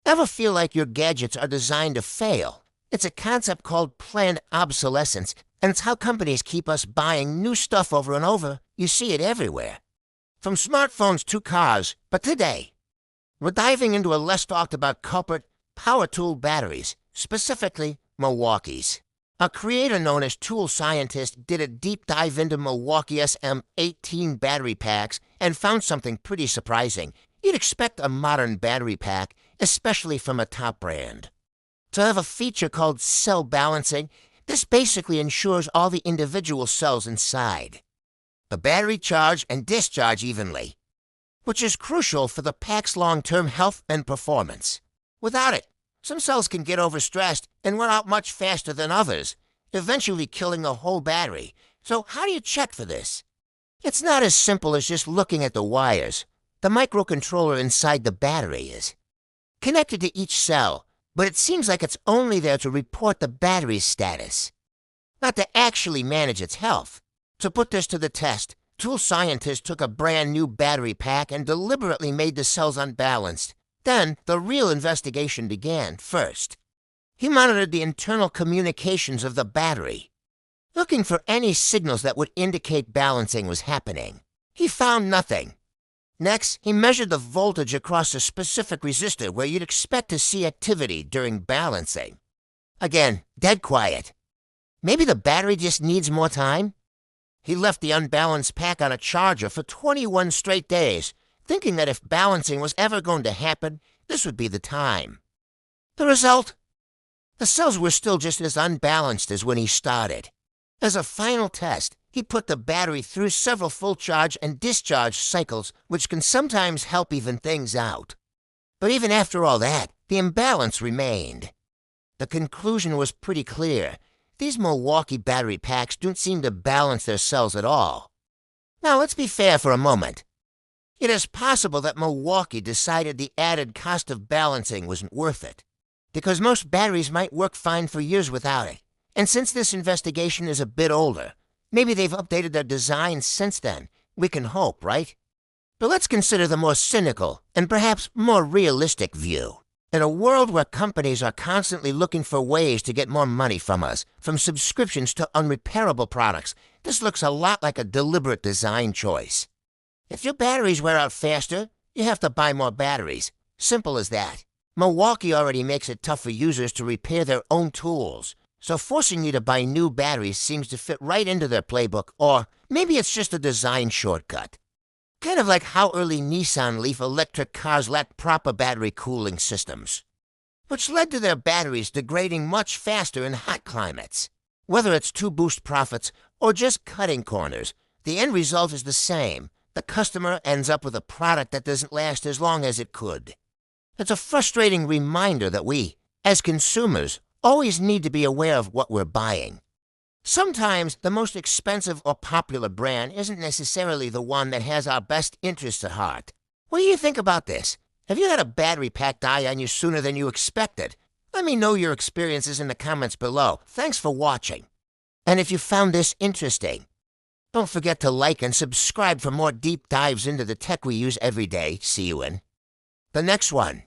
Ever feel like your gadgets are designed to fail? It's a concept called planned obsolescence, and it's how companies keep us buying new stuff over and over. You see it everywhere. From smartphones to cars, but today, we're diving into a less talked about culprit, power tool batteries, specifically Milwaukee's. A creator known as Tool Scientist did a deep dive into Milwaukee M18 battery packs and found something pretty surprising. You'd expect a modern battery pack, especially from a top brand, to have a feature called cell balancing. This basically ensures all the individual cells inside the battery charge and discharge evenly, which is crucial for the pack's long-term health and performance. Without it, some cells can get overstressed and wear out much faster than others, eventually killing the whole battery. So how do you check for this? It's not as simple as just looking at the wires. The microcontroller inside the battery is connected to each cell, but it seems like it's only there to report the battery's status, not to actually manage its health. To put this to the test, Tool Scientists took a brand new battery pack and deliberately made the cells unbalanced. Then, the real investigation began. First, he monitored the internal communications of the battery, looking for any signals that would indicate balancing was happening. He found nothing. Next, he measured the voltage across a specific resistor where you'd expect to see activity during balancing. Again, dead quiet. Maybe the battery just needs more time? He left the unbalanced pack on a charger for 21 straight days, thinking that if balancing was ever going to happen, this would be the time. The result? The cells were still just as unbalanced as when he started. As a final test, he put the battery through several full charge and discharge cycles, which can sometimes help even things out. But even after all that, the imbalance remained. The conclusion was pretty clear. These Milwaukee battery packs don't seem to balance their cells at all. Now, let's be fair for a moment. It is possible that Milwaukee decided the added cost of balancing wasn't worth it, because most batteries might work fine for years without it. And since this investigation is a bit older, maybe they've updated their design since then. We can hope, right? But let's consider the more cynical and perhaps more realistic view. In a world where companies are constantly looking for ways to get more money from us, from subscriptions to unrepairable products, this looks a lot like a deliberate design choice. If your batteries wear out faster, you have to buy more batteries. Simple as that. Milwaukee already makes it tough for users to repair their own tools, so forcing you to buy new batteries seems to fit right into their playbook, or maybe it's just a design shortcut. Kind of like how early Nissan Leaf electric cars lacked proper battery cooling systems, which led to their batteries degrading much faster in hot climates. Whether it's to boost profits or just cutting corners, the end result is the same. The customer ends up with a product that doesn't last as long as it could. It's a frustrating reminder that we, as consumers, always need to be aware of what we're buying. Sometimes the most expensive or popular brand isn't necessarily the one that has our best interests at heart. What do you think about this? Have you had a battery pack die on you sooner than you expected? Let me know your experiences in the comments below. Thanks for watching. And if you found this interesting, don't forget to like and subscribe for more deep dives into the tech we use every day. See you in the next one.